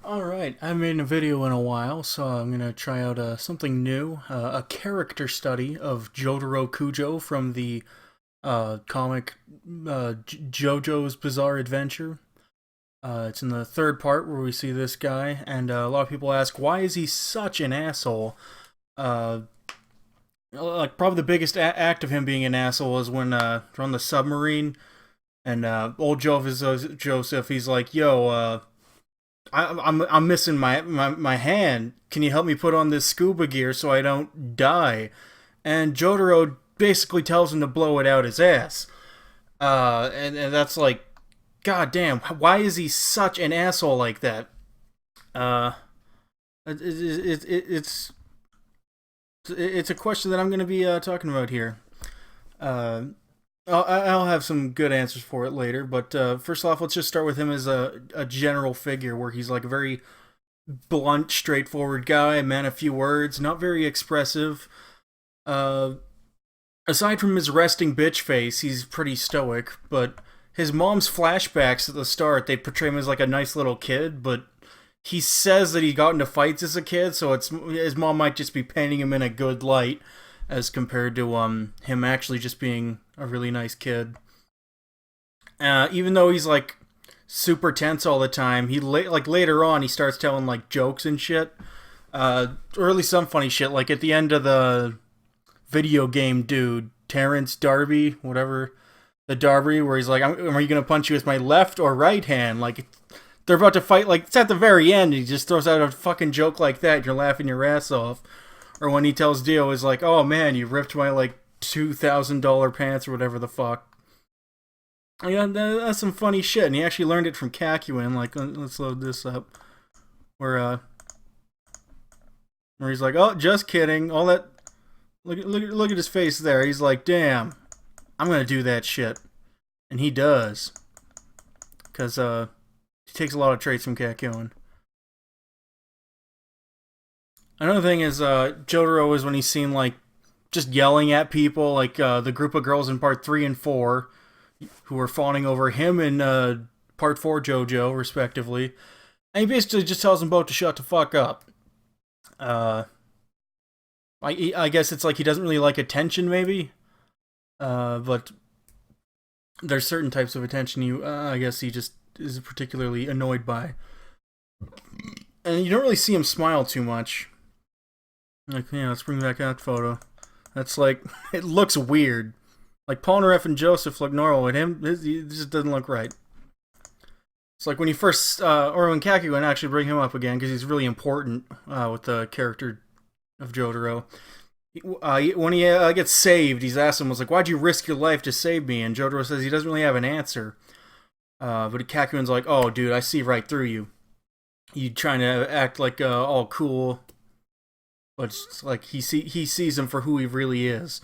Alright, I haven't made a video in a while, so I'm gonna try out something new. A character study of Jotaro Kujo from the comic JoJo's Bizarre Adventure. It's in the third part where we see this guy, and a lot of people ask, why is he such an asshole? Uh, like, probably the biggest act of him being an asshole is when they're on the submarine, and old Joseph, he's like, yo, I'm missing my hand. Can you help me put on this scuba gear so I don't die? And Jotaro basically tells him to blow it out his ass. And that's like, god damn, why is he such an asshole like that? Uh, it's it's a question that I'm going to be talking about here. Uh, I'll have some good answers for it later, but first off, let's just start with him as a general figure, where he's like a very blunt, straightforward guy, a man of few words, not very expressive. Uh, Aside from his resting bitch face, he's pretty stoic, but his mom's flashbacks at the start, they portray him as like a nice little kid, but he says that he got into fights as a kid, so it's his mom might just be painting him in a good light as compared to him actually just being a really nice kid. Even though he's like super tense all the time, he like later on he starts telling like jokes and shit. Or at least some funny shit. Like at the end of the video game dude, Terrence Darby, whatever, the Darby, where he's like, "Are you gonna punch you with my left or right hand?" Like they're about to fight. Like it's at the very end. He just throws out a fucking joke like that. You're laughing your ass off. Or when he tells Dio, he's like, "Oh man, you ripped my like $2,000 pants or whatever the fuck." Yeah, that's some funny shit, and he actually learned it from Kakuin. Like, let's load this up, where where he's like, "Oh, just kidding." All that. Look at his face there. He's like, "Damn, I'm gonna do that shit," and he does, cause he takes a lot of traits from Kakuin. Another thing is Jotaro is when he's seen like just yelling at people, like the group of girls in part 3 and 4 who were fawning over him in part 4 JoJo, respectively. And he basically just tells them both to shut the fuck up. Uh, I guess it's like he doesn't really like attention, maybe. But there's certain types of attention I guess he just is particularly annoyed by. And you don't really see him smile too much. Like, yeah, let's bring back that photo. That's like, it looks weird. Like, Polnareff and Joseph look normal, but him, it just doesn't look right. It's like when you first, or when Kakuin actually bring him up again, because he's really important with the character of Jotaro. When he gets saved, he's asked him, was like, "Why'd you risk your life to save me?" And Jotaro says he doesn't really have an answer. But Kakuin's like, "Oh, dude, I see right through you. You trying to act like all cool, but it's like he sees him for who he really is."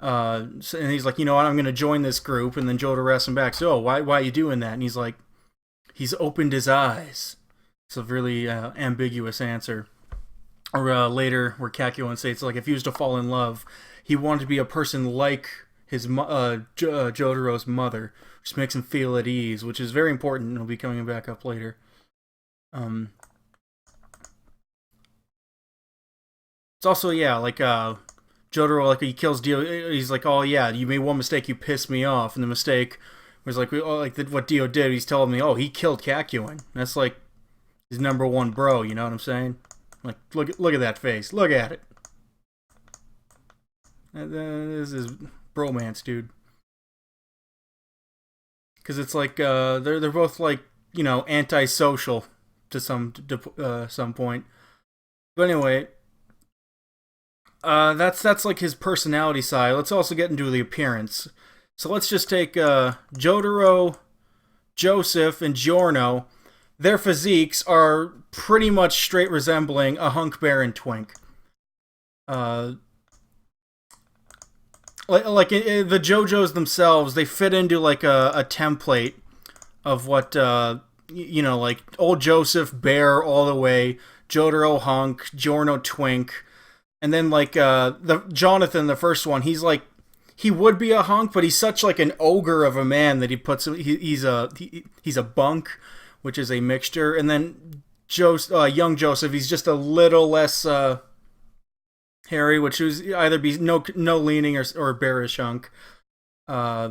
And he's like, "You know what? I'm gonna join this group." And then Jotaro asks him back, "So, why are you doing that?" And he's like, "He's opened his eyes." It's a really ambiguous answer. Or later, where Kakuin says, like, if he was to fall in love, he wanted to be a person like his Jotaro's mother, which makes him feel at ease, which is very important, and will be coming back up later. It's also, yeah, like Jotaro, like he kills Dio. He's like, "Oh yeah, you made one mistake. You pissed me off," and the mistake was like, what Dio did. He's telling me, "Oh, he killed Kakuin." That's like his number one bro. You know what I'm saying? Like, look at that face. Look at it. This is bromance, dude. Because it's like they're both like, you know, antisocial to some point. But anyway, that's like his personality side. Let's also get into the appearance. So let's just take Jotaro, Joseph, and Giorno. Their physiques are pretty much straight resembling a hunk bear and twink. Like the JoJos themselves, they fit into like a template of what you know, like old Joseph bear all the way, Jotaro hunk, Giorno twink, and then like the Jonathan, the first one, he's like, he would be a hunk, but he's such like an ogre of a man that he's a bunk, which is a mixture. And then young Joseph, he's just a little less hairy, which was either be no leaning or bearish hunk. Uh,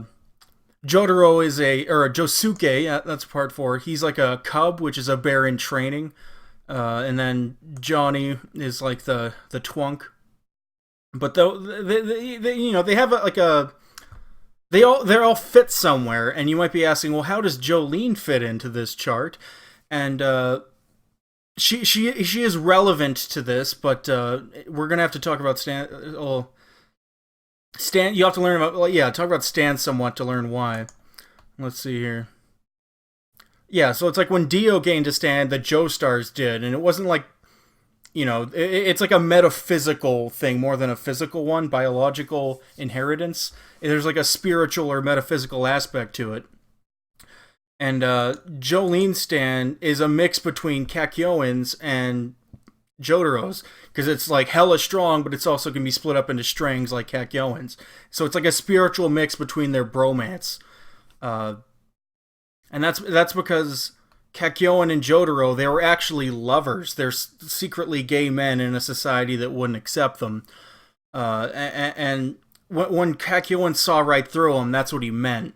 Jotaro is or Josuke. That's part 4. He's like a cub, which is a bear in training. And then Johnny is like the twunk. But though they have like a they're all fit somewhere, and you might be asking, well, how does Jolene fit into this chart? And she is relevant to this, but we're gonna have to talk about Stan. Stan, you have to learn about talk about Stan somewhat to learn why. Let's see here. Yeah, so it's like when Dio gained a Stan, the Joestars did, and it wasn't like it's like a metaphysical thing more than a physical one, biological inheritance. There's like a spiritual or metaphysical aspect to it. And Jolene Stan is a mix between Kakyoin's and Jotaro's, because it's like hella strong, but it's also can be split up into strings like Kakyoin's. So it's like a spiritual mix between their bromance. And that's because Kakyoin and Jotaro, they were actually lovers. They're secretly gay men in a society that wouldn't accept them. And when Kakyoin saw right through him, that's what he meant.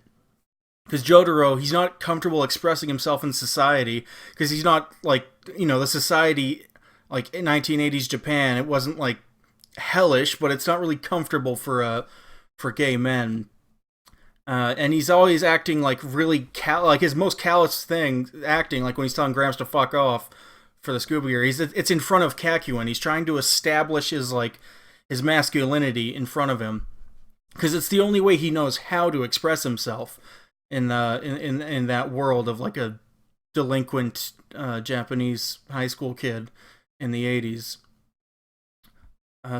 Because Jotaro, he's not comfortable expressing himself in society, because he's not, like, the society, like, in 1980s Japan, it wasn't, like, hellish, but it's not really comfortable for gay men. And he's always acting like really like his most callous thing, acting like when he's telling Gramps to fuck off for the scuba gear. It's in front of Kakyoin. He's trying to establish his masculinity in front of him, because it's the only way he knows how to express himself in that world of like a delinquent Japanese high school kid in the 80s.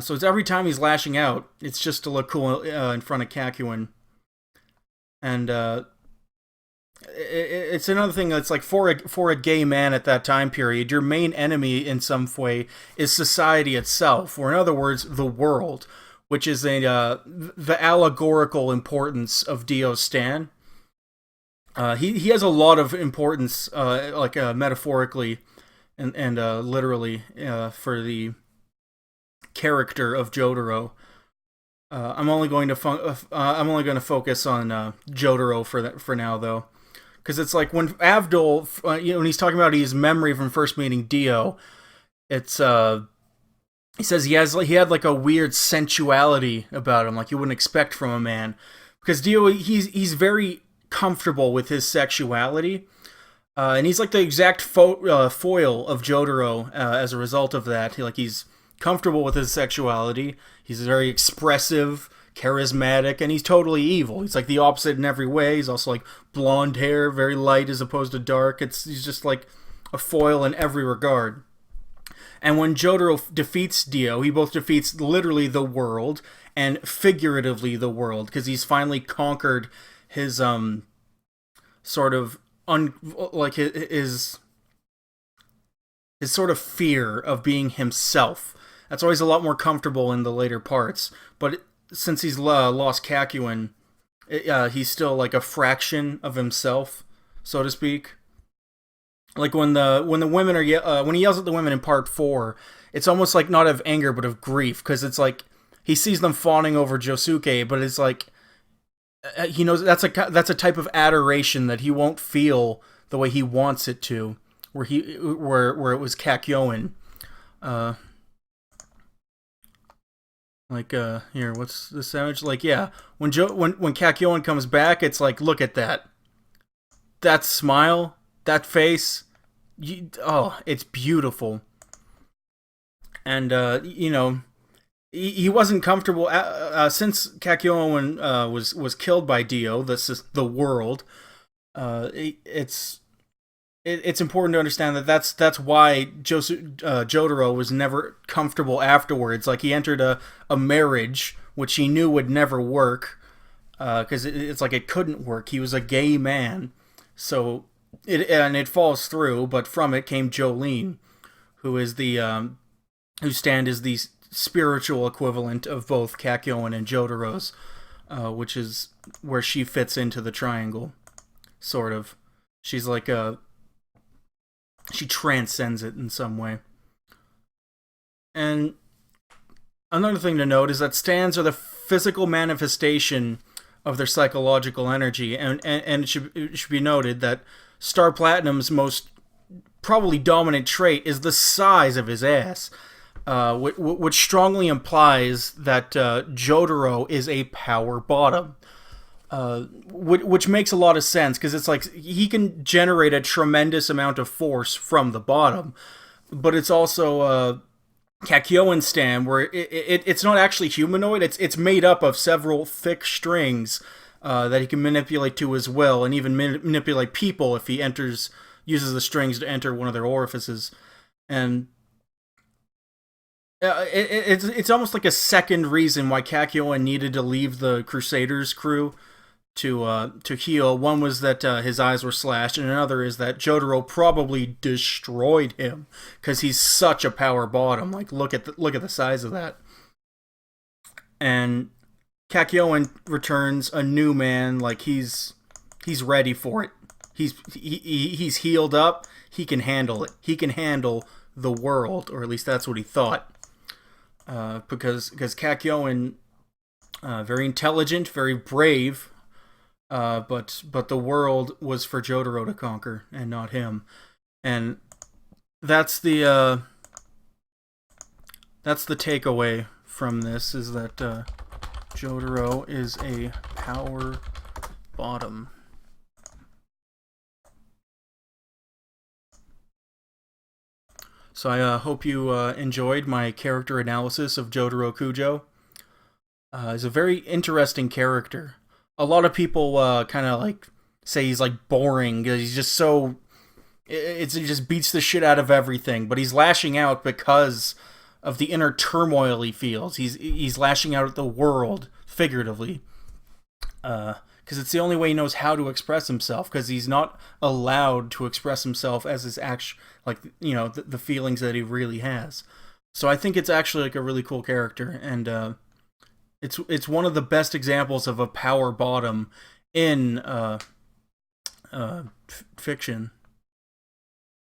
So it's every time he's lashing out, it's just to look cool in front of Kakyoin. And it's another thing that's like for a gay man at that time period, your main enemy in some way is society itself, or in other words, the world, which is the allegorical importance of Dio Stan. He has a lot of importance, metaphorically and literally for the character of Jotaro. I'm only going to focus on Jotaro for now, though, because it's like when Avdol, when he's talking about his memory from first meeting Dio, it's he says he had like a weird sensuality about him, like you wouldn't expect from a man, because Dio he's very comfortable with his sexuality, and he's like the exact foil of Jotaro as a result of that. He's comfortable with his sexuality. He's very expressive, charismatic, and he's totally evil. He's like the opposite in every way. He's also like blonde hair, very light as opposed to dark. He's just like a foil in every regard. And when Jotaro defeats Dio, he both defeats literally the world and figuratively the world, because he's finally conquered his sort of his sort of fear of being himself. That's always a lot more comfortable in the later parts, but since he's lost Kakyoin, he's still like a fraction of himself, so to speak. Like when the women are when he yells at the women in part 4, it's almost like not of anger but of grief, because it's like he sees them fawning over Josuke, but it's like he knows that's a type of adoration that he won't feel the way he wants it to, where it was Kakyoin. Here, what's this image? Like, yeah, when Kakyoin comes back, it's like, look at that smile, that face. It's beautiful. And he wasn't comfortable since Kakyoin was killed by Dio. This is the world. It's important to understand that that's why Jotaro was never comfortable afterwards. Like, he entered a marriage which he knew would never work, because it's like it couldn't work. He was a gay man, so it falls through. But from it came Jolene, who is who stand as the spiritual equivalent of both Kakyoin and Jotaro's, which is where she fits into the triangle, sort of. She's like she transcends it in some way. And another thing to note is that stands are the physical manifestation of their psychological energy, and it should be noted that Star Platinum's most probably dominant trait is the size of his ass, which strongly implies that Jotaro is a power bottom. Which makes a lot of sense, because it's like he can generate a tremendous amount of force from the bottom, but it's also Kakyoin stand, where it's not actually humanoid. It's made up of several thick strings that he can manipulate to his will, and even manipulate people if he uses the strings to enter one of their orifices. And it's almost like a second reason why Kakyoin needed to leave the Crusaders crew to heal. One was that his eyes were slashed, and another is that Jotaro probably destroyed him because he's such a power bottom. Like, look at the size of that. And Kakyoin returns a new man. Like, he's ready for it. He's healed up. He can handle it. He can handle the world, or at least that's what he thought. Because Kakyoin, very intelligent, very brave. But the world was for Jotaro to conquer, and not him. And that's the takeaway from this, is that Jotaro is a power bottom. So I hope you enjoyed my character analysis of Jotaro Kujo. He's a very interesting character. A lot of people kind of like say he's like boring because he's just so. He just beats the shit out of everything, but he's lashing out because of the inner turmoil he feels. He's lashing out at the world figuratively, because it's the only way he knows how to express himself. Because he's not allowed to express himself as his the feelings that he really has. So I think it's actually like a really cool character, and it's one of the best examples of a power bottom in fiction.